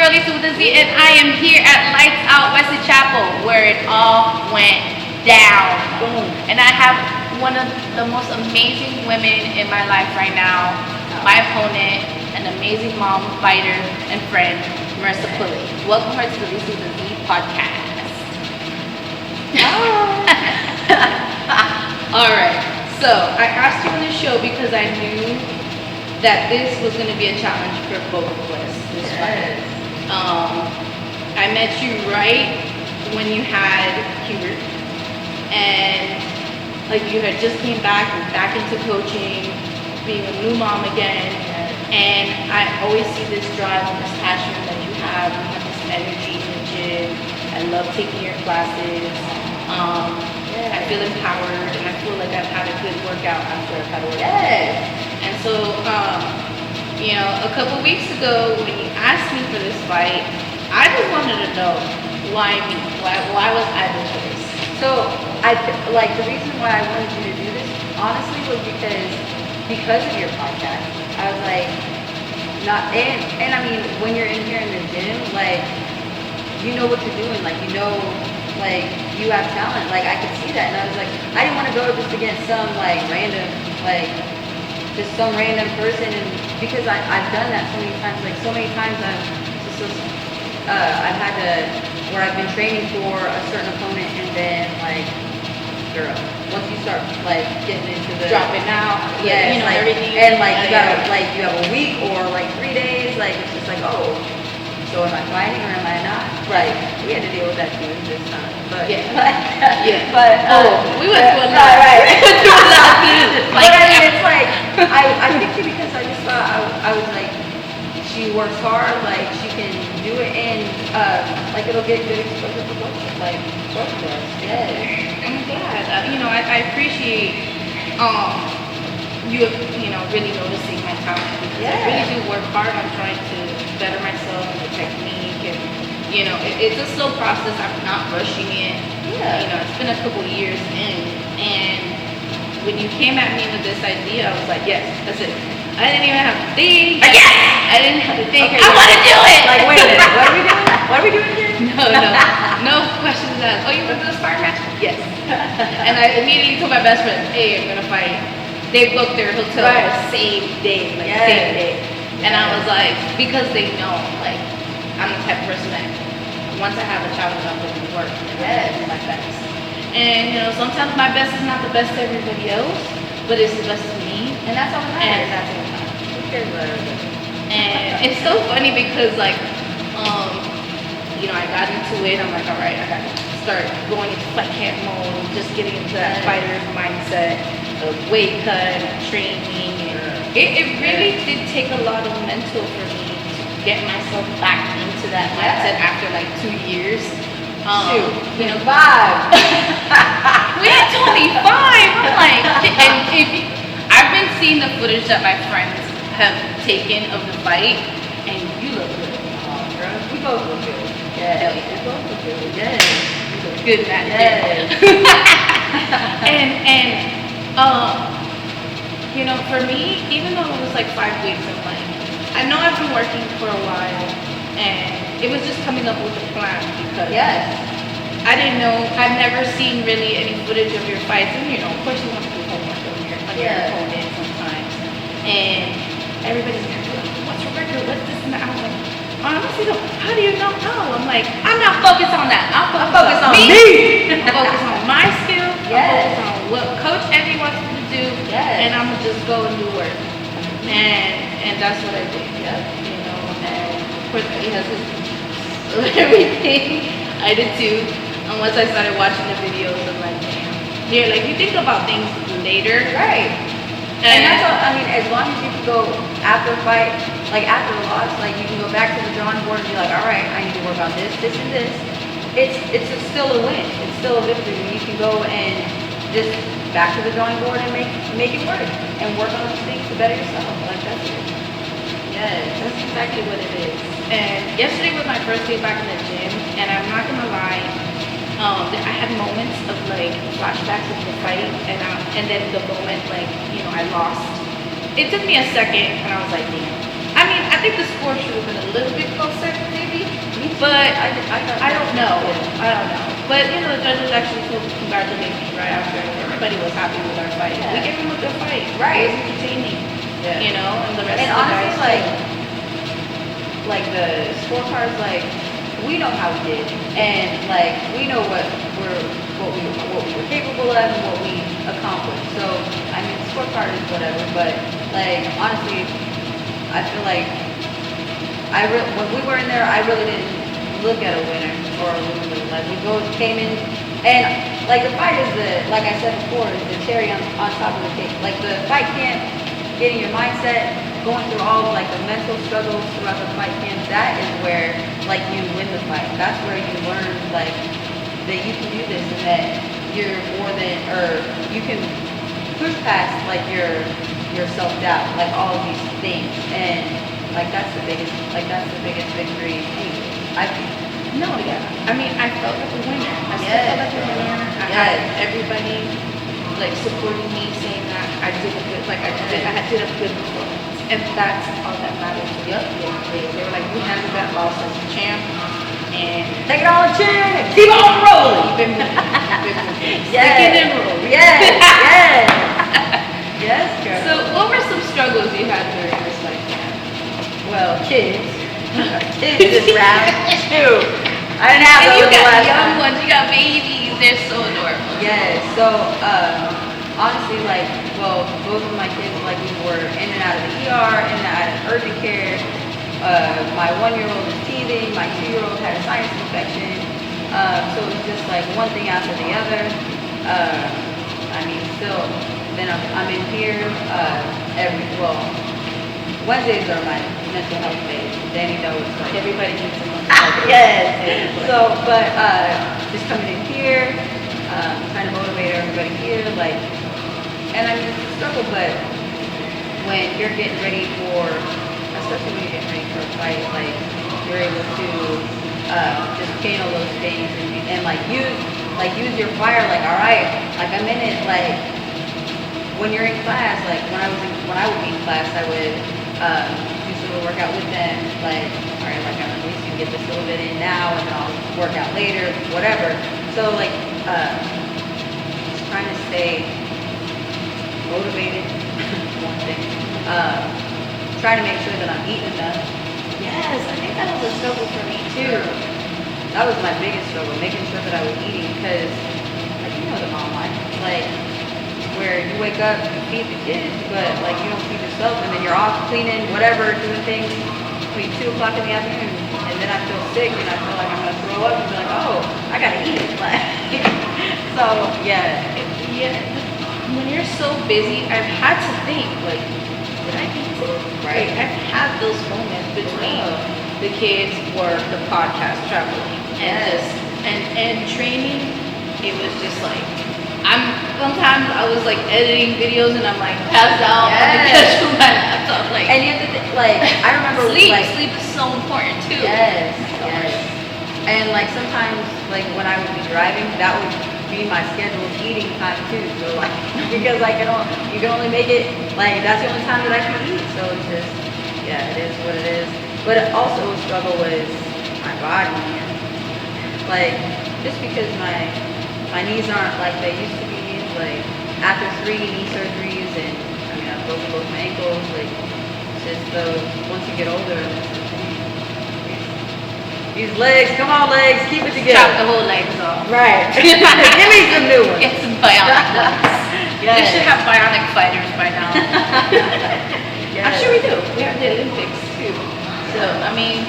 girl Lisa with a Z, and I am here at Lightsout Wesley Chapel, where it all went down. Boom. And I have one of the most amazing women in my life right now, my opponent, an amazing mom, fighter, and friend, Marissa Pulley. Welcome her to the Lisa with a Z podcast. All right. So I asked you on the show because I knew that this was going to be a challenge for both of us. This fight. I met you right when you had Hubert, and like you had just came back into coaching, being a new mom again, and I always see this drive and this passion that you have. You have this energy in the gym. I love taking your classes. I feel empowered, and I feel like I've had a good workout after I've had a workout. And so, you know, a couple weeks ago when you asked me for this fight, I just wanted to know why me? Why was I the choice? So the reason why I wanted you to do this honestly was because of your podcast. I was like, and I mean, when you're in here in the gym, like, you know what you're doing, like, you know, like, you have talent, like, I could see that, and I was like, I didn't want to go just against some, like, random, like, just some random person, and because I've done that so many times I've had to, where I've been training for a certain opponent, and then, like, girl, once you start, like, getting into the dropping out, yeah, you know, like, everything, and like you gotta, like, you have a week or like 3 days, like, it's just like, oh, so am I fighting or am I not? right? We had to deal with that too this time, but Yeah. yeah, but We went through a lot. right. We went through a lot. But I mean, it's like I picked you because I just thought I was like, she works hard, like she can do it, and like it'll get good exposure for both of us. Yes. I'm glad. You know, I appreciate you know, really noticing my talent, because I really do work hard on trying to better myself and the technique, and you know, it's a slow process. I'm not rushing it. Yeah. You know, it's been a couple years in, and when you came at me with this idea, I was like, yes, that's it. I didn't even have to think. Yes! I didn't have to think. Okay, I want to do it. Like, wait a minute, what are we doing? What are we doing here? No questions asked. Oh, you want to do a sparring match? Yes. And I immediately told my best friend, hey, I'm gonna fight. They booked their hotel the same day, same day. And I was like, because they know, like, I'm the type of person that once I have a challenge, I'm going to work. Yes. My best. And you know, sometimes my best is not the best to everybody else, but it's the best to me. And that's all that And matters. that's what matters. Who cares about everybody? And it's so funny because, like, you know, I got into it. I'm like, all right, I got to start going into fight camp mode, just getting into that fighter's mindset of weight cut, training. And it really did take a lot of mental for me to get myself back into that mindset after like 2 years. You know, 5. We had only 5. I'm like, and I've been seeing the footage that my friends have taken of the fight, and you look good. Girl, we both look good. Hell yeah. We both look good. Yes. You look good that Yes. and you know, for me, even though it was like 5 weeks of like, I know I've been working for a while, and it was just coming up with a plan because I didn't know, I've never seen really any footage of your fights, and you know, of course you want to do homework on your opponent sometimes, and everybody's like, what's your record, what's this and that? I was like, honestly, how do you not know? I'm like, I'm not focused on that. I'm focused on me. I'm focused on my skill. I'm focused on what Coach Evie wants me to do. And I'm gonna just go and do work. And that's what I did. You know, and of course he has his everything. I did too. And once I started watching the videos, I'm like, damn. Here, like, you think about things later. Right. And that's all, I mean, as long as you can go after a fight, like after a loss, like you can go back to the drawing board and be like, all right, I need to work on this, this, and this. Still a win. It's still a victory when you can go and just back to the drawing board and make it work and work on those things to better yourself. Like, that's it. Yes, that's exactly what it is. And yesterday was my first day back in the gym, and I'm not gonna lie, I had moments of like flashbacks of the fight, and then the moment, like, you know, I lost. It took me a second, and I was like, damn. I mean, I think the score should have been a little bit closer, maybe, But I don't know. I don't know. But you know, the judges actually congratulated me right after. Everybody was happy with our fight. Yeah. We gave them a good fight. Right. It was entertaining. Yeah. You know, and the rest And of the honestly, guys. like the scorecards, like we know how we did, and like we know what we were capable of and what we accomplished. So I mean, the scorecard is whatever, but like honestly, I feel like when we were in there, I really didn't look at a winner or a loser. Like we both came in, and like the fight is like I said before, is the cherry on top of the cake. Like the fight camp, getting your mindset, going through all of like the mental struggles throughout the fight camp, that is where like you win the fight. That's where you learn like that you can do this and that you're more than, or you can push past like your self-doubt, like all of these things. And like that's the biggest victory anyway, I think. No, yeah. I mean, I felt like a winner. I still felt like a winner. I had everybody like supporting me, saying that I did a good, like I did a good performance, and that's all that matters. Yep. They were like, you handled that loss as a champ, and Take it on the chin and keep on rolling. keep it moving. Yes. Stick it and roll. Yes. Yes. Yes, girl. So, what were some struggles you had during this fight camp? Well, kids. Kids is round two. I didn't have And those you the got last young time. ones, you got babies. They're so adorable. Yes. So honestly, like, well, both of my kids, like, we were in and out of the ER, in and out of urgent care. My 1-year-old is teething. My 2-year-old had a sinus infection. So it was just like one thing after the other. I mean, still. Then I'm in here Wednesdays are my mental health days. Danny knows, like, Everybody needs a mental health. yes. So, but just coming in here, trying to motivate everybody here, like, and I mean it's a struggle, but when you're getting ready for, especially when you're getting ready for a fight, like you're able to just channel those things and like use your fire, like, all right, like I'm in it, like when you're in class, like when I would be in class, I would do some little workout with them, like, all right, like I'm at least gonna get this little bit in now, and then I'll work out later, whatever. So like, just trying to stay motivated, one thing. Trying to make sure that I'm eating enough. Yes, I think that was a struggle for me too. That was my biggest struggle, making sure that I was eating, because, like, you know the mom life, like, where you wake up, you feed the kids, but like you don't feed yourself, and then you're off cleaning, whatever, doing things between 2 o'clock in the afternoon, and then I feel sick and I feel like I'm gonna throw up and be like, oh, I gotta eat. Like, so yeah. When you're so busy, I've had to think, like, did I eat today? Right. Like, I've had those moments between the kids, work, the podcast, traveling, and Yes. and training. It was just like, sometimes I was like editing videos and I'm like passed out on the couch with my laptop, like. And you have to like, I remember sleep like, is so important too. yes. And like sometimes, like when I would be driving, that would be my scheduled eating time too. So like, because you can only make it, like, that's the only time that I can eat. So it's just, yeah, it is what it is. But it also a struggle with my body, man. Like, just because my knees aren't like they used to be, like after 3 knee surgeries, and I mean I've broken both my ankles, like it's just once you get older, these legs, come on legs, keep it together. Chop the whole legs off. Right. Give me some new ones. Get some bionic ones. Yes. They should have bionic fighters by now. Yes. I'm sure we do. We have the Olympics too. So I mean,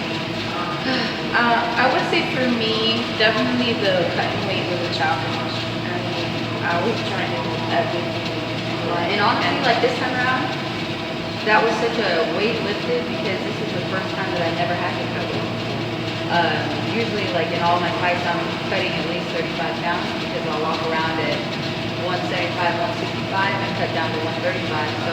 I would say for me, definitely the cutting weight was a challenge. I mean, I was trying to do everything. And honestly, like this time around, that was such a weight lifted, because this is the first time that I never had to cut weight. Usually, like in all my fights, I'm cutting at least 35 pounds, because I'll walk around at 175, 165, and cut down to 135. So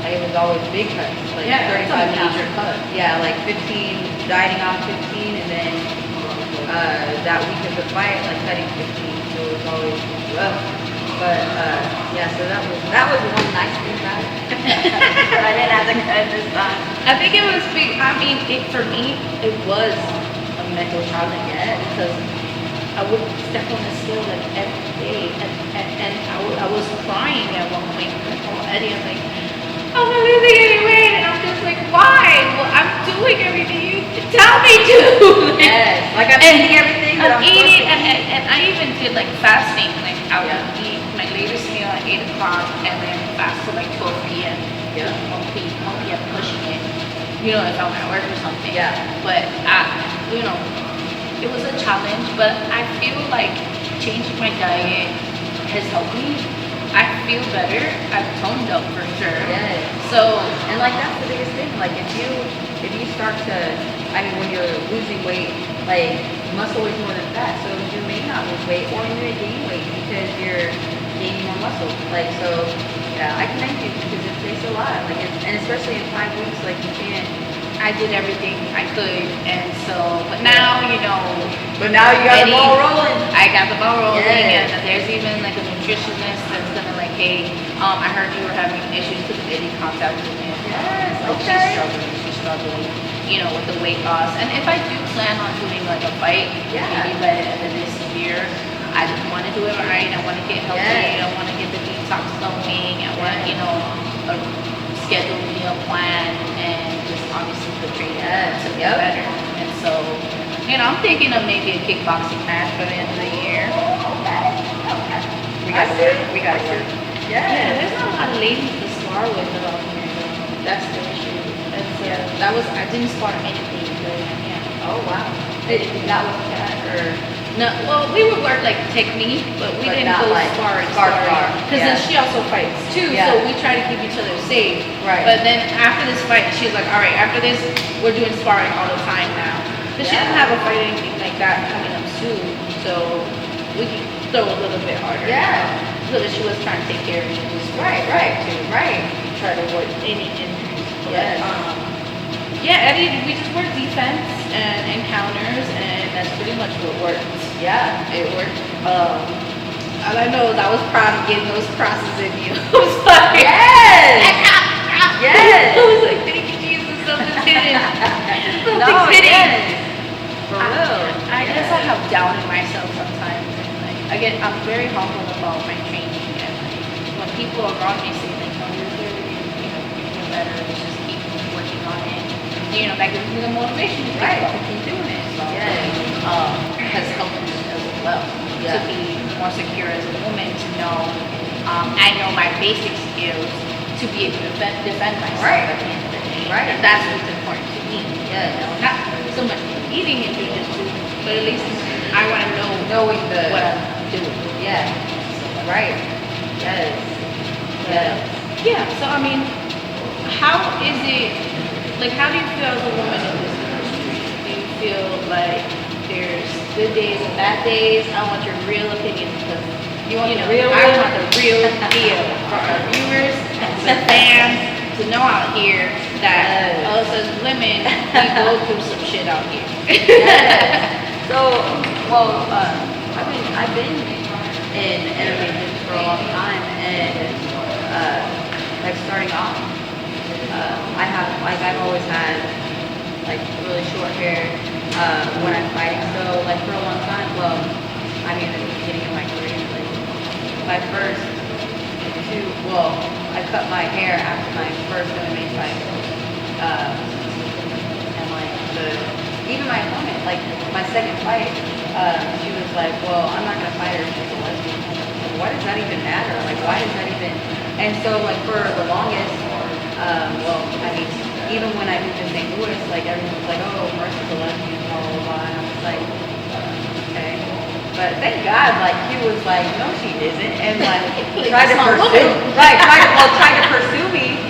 like, it was always big cuts, like 35 pounds. Cut. Yeah, like 15, dieting off 15, and then that week of the fight, like cutting 15. So it was always rough. But yeah, so that was one nice thing about it. But I didn't have to cut this time. I think it was big. I mean, for me, it was a a mental challenge because I would step on the scale like every day, and I was crying at one point. I told Eddie, I'm like, I'm losing any weight, and I'm just like, why? Well, I'm doing everything you tell me to. Yes, like I'm eating everything that I'm supposed to eat. And I even did like fasting, like I would eat my latest meal at 8 o'clock, and then fast till like 12 p.m. Yeah. 1 p.m. pushing it. You know, if I'm at work or something. Yeah. But you know, it was a challenge, but I feel like changing my diet has helped me. I feel better. I've toned up for sure. Yes. So, and like that's the biggest thing. Like if you start to, I mean, when you're losing weight, like muscle weighs more than fat, so you may not lose weight or you may gain weight because you're gaining more muscle. Like so, yeah, I commend you because it takes a lot. Like and especially in 5 weeks, like you can't. I did everything I could, and so, but now, you know. But now you got the ball rolling. I got the ball rolling, yes. And there's even like a nutritionist that's gonna like, hey, I heard you were having issues because Eddie contacted me. Yes, like, okay. She's struggling, you know, with the weight loss. And if I do plan on doing like a fight, maybe by the end of this year, I just want to do it right. I want to get healthy. I want to get the detox going. I want, you know, a scheduled meal plan and just obviously the training to get better. And so, you know, I'm thinking of maybe a kickboxing match by the end of the year. We gotta work. Yeah, there's not a lot of ladies to spar with around here. That's the issue. I didn't spar anything good. Yeah. Oh wow. Not with that or. No, well, we would work like technique, but we didn't go like spar. Because then she also fights too, so we try to keep each other safe. Right. But then after this fight, she's like, all right, after this, we're doing sparring all the time now. Because she doesn't have a fight or anything like that coming up soon, so we can throw a little bit harder. Yeah. So that she was trying to take care of me. Right. Try to avoid any injuries. Yes. Eddie, we just work defense and counters, and that's pretty much what works. Yeah, it worked. All I know is I was proud of getting those crosses in you. I was like, yes! Yes! I was like, thank you, Jesus, something's hidden. Something's hidden. For real. I guess I have doubt in myself sometimes. And like, I'm very humble about my training. And like, when people around me say, like, no, you're doing, you know, you're doing better, let's just keep working on it. You know, that gives me the motivation to keep doing it. So, has helped me as well to be more secure as a woman, to know I know my basic skills to be able to defend myself at the end of the day. Right. And that's what's important to me. Yeah. You know, not so much eating in jiu-jitsu, but at least I want to know knowing what I'm doing. Yeah. So, right. Yes. Yeah. So I mean, how is it? Like, how do you feel as a woman in this industry? Do you feel like there's good days and bad days? I want your real opinion because I want the real deal for our viewers and the fans to know out here that us as women, we go through some shit out here. So, well, I've been in MMA for a long time, and like starting off. I've always had like really short hair when I'm fighting. So like for a long time, well, I mean at the beginning of my career, like my first I cut my hair after my first MMA fight. And like even my opponent, like my second fight, she was like, well, I'm not gonna fight her if she's a lesbian. Like, why does that even matter? Like why does that even? And so like for the longest. Well, I mean, even when I moved to St. Louis, like everyone was like, "Oh, Marissa's a lesbian," blah blah blah, and I was like, "Okay," but thank God, like he was like, "No, she isn't," and like tried to pursue me,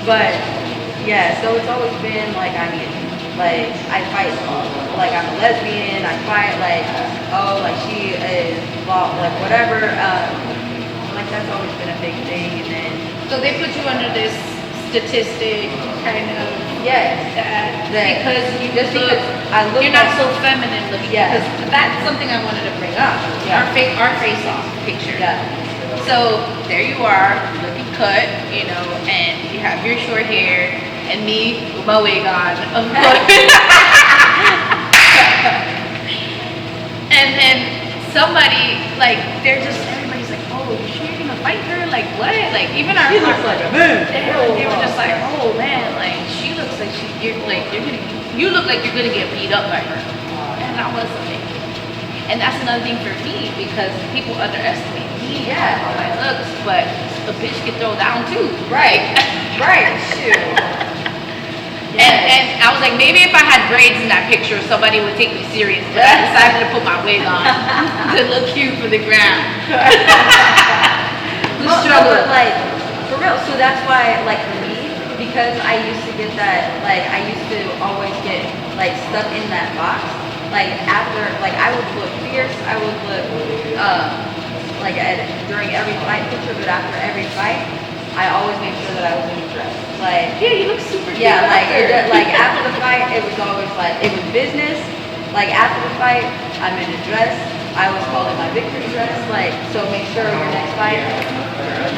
but yeah, so it's always been like, I mean, like I fight, like I'm a lesbian, I fight like, oh, like she is, like whatever. Like that's always been a big thing, and then so they put you under this statistic kind of because you're not so feminine looking. Because that's something I wanted to bring up. Our face off picture. So there you are, looking cut, you know, and you have your short hair, and me with my wig on, of course. And then somebody, like, everybody's like, oh, you sure you're gonna fight her? Like, what? Like, even our, She looks like a man. they were just like, oh man, like, she looks like you look like you're gonna get beat up by her. And I was like, and that's another thing for me, because people underestimate me, how my looks, but a bitch can throw down too. Right. Right. Shoot. And I was like, maybe if I had braids in that picture, somebody would take me serious. But I decided to put my wig on to look cute for the gram. The struggle. But like, for real. So that's why, like, for me, because I used to get that, like, I used to always get, like, stuck in that box. Like, after, like, I would look fierce. I would look, like, during every fight picture, but after every fight, I always made sure that I was in a dress. Like, Yeah, you look super cute. yeah, like, after. like after the fight, it was always like, it was business. Like, after the fight, I'm in a dress. I always call it my victory dress. Like, so make sure your next fight, you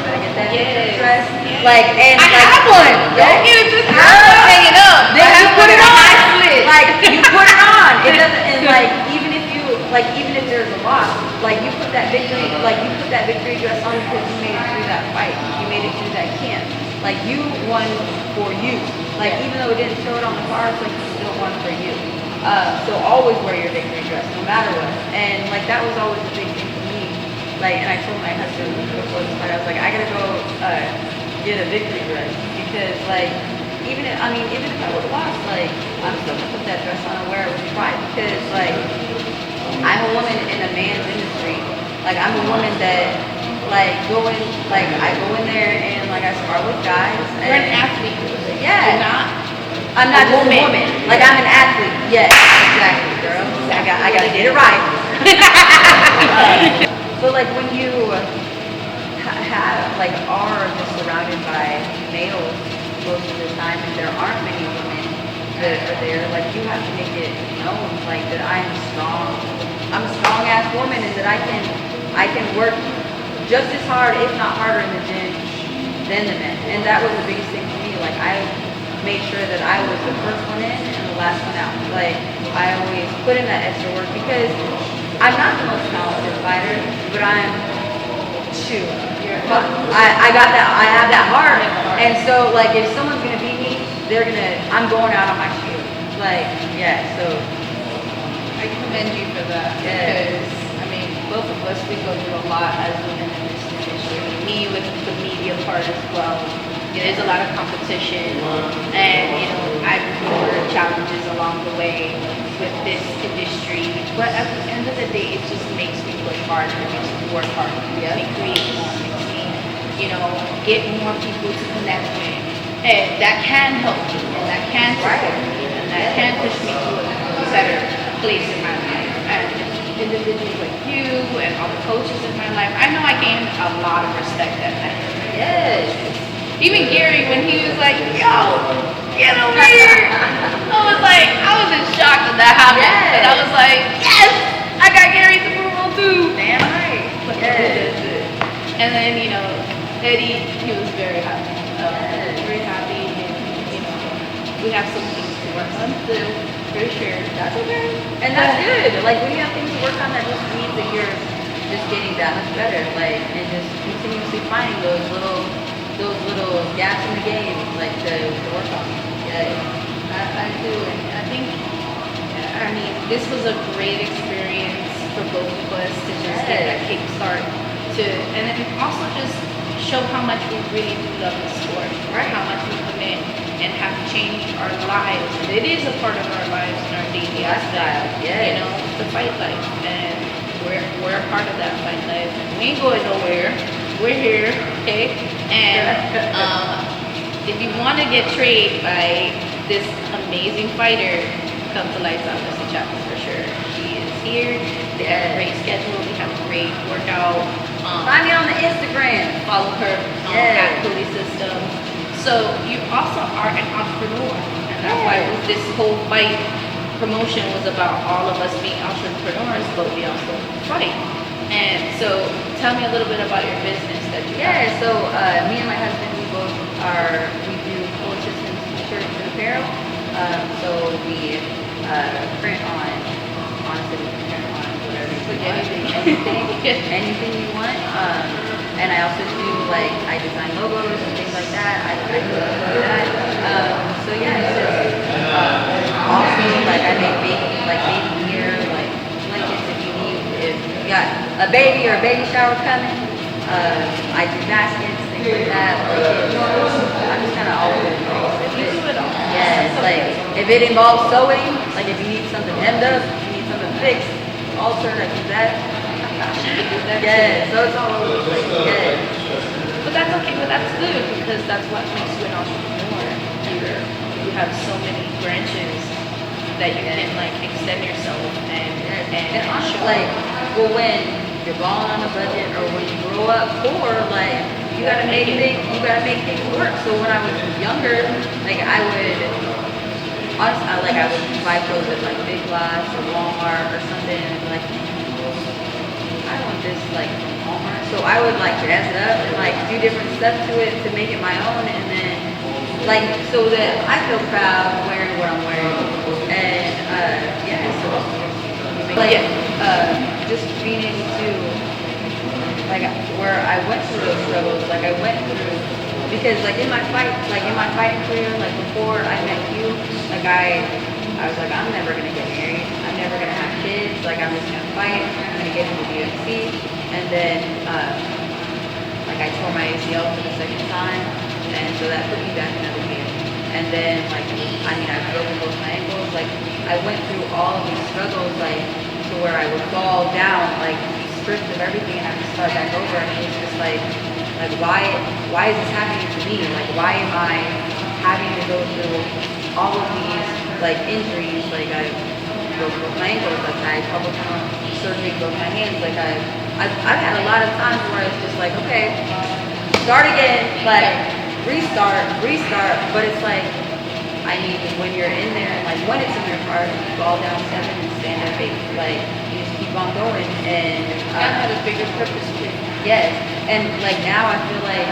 better get that victory dress. Yes. Like, and I like, have one. Don't get it twisted. I'm hanging up. then I you have put one it in a on. high split. Like, you put it on. It doesn't, and like, even if there's a loss, like, you put that victory dress on because you made it through that fight. You made it through that camp. Like, you won for you. Like, even though it didn't show it on the cards, like, you still won for you. So always wear your victory dress, no matter what. And like, that was always a big thing for me. Like, and I told my husband before the fight, I was like, I gotta go get a victory dress, because like, even if I would have lost, like, I'm still gonna put that dress on and wear it with pride, because like, I'm a woman in a man's industry. Like, I'm a woman that, like, I go in there and like, I spar with guys. You're an athlete. Yeah. You're not. I'm not just a woman. Like, I'm an athlete. Yes, exactly, girl. I gotta get it right. But like, when you are just surrounded by males most of the time, and there aren't many women that are there, like, you have to make it known, like, that I'm strong. I'm a strong ass woman, and that I can work just as hard, if not harder, in the gym than the men. And that was the biggest thing for me. Like, I made sure that I was the first one in and the last one out. Like, I always put in that extra work, because I'm not the most talented fighter, but I have that heart. And so, like, if someone's gonna beat me, I'm going out on my shield. Like, yeah, so I commend you for that, because I mean, both of us, we go through a lot as women in this industry. Me with the media part as well. There's a lot of competition, and you know, I've endured challenges along the way with this industry. But at the end of the day, it just makes me work harder. It makes me work harder. It makes me create more. It makes me, you know, get more people to connect with, and that can help me, and that can support me, and that can push me to a better place in my life. And individuals like you and all the coaches in my life, I know I gained a lot of respect at that. yes. Even Gary, when he was like, yo, get over here. I was in shock that that happened. Yes. And I was like, yes, I got Gary's approval too. Damn right. Yes. And then, you know, Eddie, he was very happy. Very happy. And, you know, we have some things to work on still, for sure. That's okay. And that's good. Like, when you have things to work on, that just means that you're just getting that much better. Like, and just continuously finding those little gaps in the game, like, to work on. Yeah. I do, and I think, I mean, this was a great experience for both of us to just get that kickstart and then also just show how much we really do love the sport, Right. how much we commit and have changed our lives. And it is a part of our lives and our daily Lifestyle, aspect, yes. you know, the fight life, and we're a part of that fight life. We ain't going nowhere. We're here, okay? And if you want to get trained by this amazing fighter, come to Lightsout Boxing for sure. She is here. They have a great schedule. We have a great workout. Find me on the Instagram. Follow her at Pulley Systems. So you also are an entrepreneur, and that's why this whole fight promotion was about all of us being entrepreneurs, but we also fight. And so tell me a little bit about your business that you have. So me and my husband, we do Pulley Systems t-shirts apparel. So we print on, honestly, we print on whatever you want, anything you want. And I also do like, I design logos and things like that. I do that. So yeah, it's just, also like I make baby gear, like blankets if you need, if you got a baby or a baby shower coming. I do baskets, things like that. I'm just kind of all over the place. You do it all. Yes, like if it involves sewing, like if you need something hemmed up, if you need something fixed, altered, I do that. Yes, so it's all over the place. Yes. But that's okay, but that's good because that's what makes you an entrepreneur. You have so many branches that you can like extend yourself and honestly, show. like, well, when you're balling on a budget or when you grow up poor, like you gotta make things work. So when I was younger, like I would honestly, I would buy clothes at like Big Lots or Walmart or something, and like I want this like from Walmart. So I would like jazz it up and like do different stuff to it to make it my own, and then like so that I feel proud wearing what I'm wearing. And yeah, so like just being able to like where I went through those struggles, like I went through because like in my fighting career, like before I met you, like I was like, I'm never gonna get married, I'm never gonna have kids, like I'm just gonna fight, I'm gonna get into the UFC. And then like I tore my ACL for the second time, and so that put me back another year. And then like I've broken both my ankles, like I went through all of these struggles, like to where I would fall down, like stripped of everything and have to start back over. And it's just like why is this happening to me? Like why am I having to go through all of these like injuries? Like I broke both my ankles, like I had couple surgery, broke my hands, like I've had a lot of times where it's just like, okay, start again, like restart, but it's like, I mean, when you're in there, like when it's in your heart, you fall down 7 and stand up 8, like you just keep on going. And God had a bigger purpose too. yes, and like now I feel like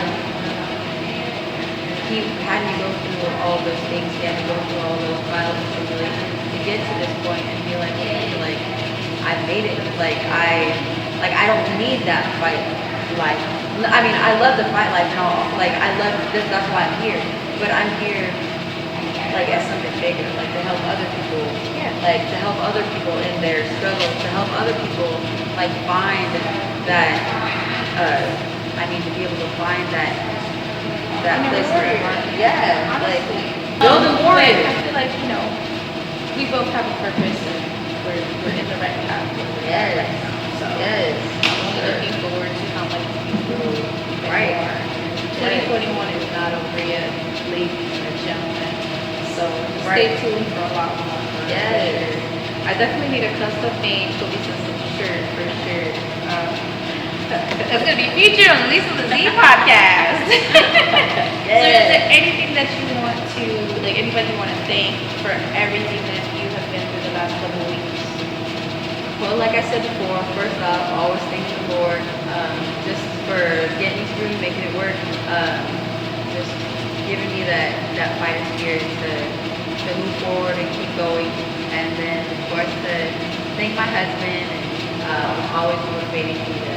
he had me go through all those things, he had to go through all those trials and tribulations to get to this point and be like, hey, like I made it, like I don't need that fight life. I mean, I love the fight life and all, like I love this, that's why I'm here, but I'm here like as something bigger, like to help other people, like to help other people in their struggles, to help other people like find that, I mean, to be able to find that place in their heart. Yeah, like building warriors. I feel like, we both have a purpose and we're in the right path. Yes. Right now. So Yes. I'm looking forward to how much people Right. are. 2021 is not over yet, ladies and gentlemen. So stay tuned for a lot more. Yes. I definitely need a custom made Lisa shirt for sure. That's gonna be featured on the Lisa the Z podcast. Yes. So is there anything that you want to, like anybody you want to thank for everything that you have been through the last couple of weeks? Well, like I said before, first off, always thank the Lord, just for getting me through, making it work, just giving me that fighter spirit to move forward and keep going. And then, of course, to thank my husband, and always motivating me to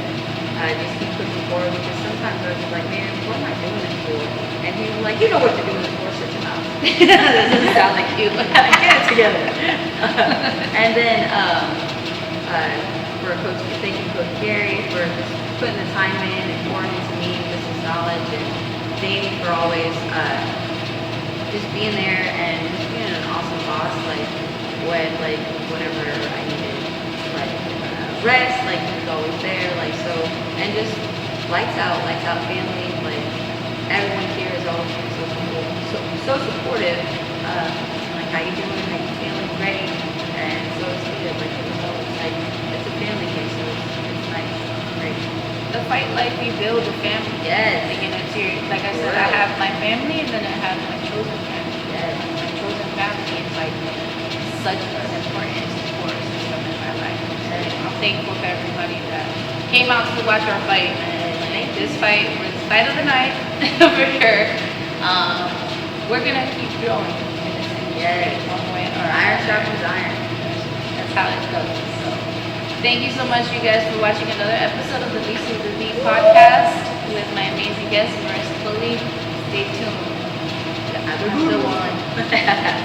just keep pushing forward, because sometimes I was just like, man, what am I doing this for? And he was like, you know what to do this for, shut your mouth. That doesn't sound like you, but get it together. And then, thank you, Coach Gary, for just putting the time in and pouring into me just his knowledge, and Danny for always just being there and just being an awesome boss, like when whenever I needed rest, like he was always there, like so, and just lights out family, like everyone here is always been so supportive, like how you doing, like you feeling great, and so it's good, like it was always like it's a family here, so it's nice, great. The fight life you build a family. Yes. It's your, like I said, I have my family and then I have my chosen family. Yes. My chosen family is like such an important support system in my life. And I'm thankful for everybody that came out to watch our fight. And this fight was the fight of the night for sure. We're gonna keep growing in this how it goes. So thank you so much, you guys, for watching another episode of the Lisa with the V podcast with my amazing guest, Marissa Pulley. Stay tuned. I'm the one.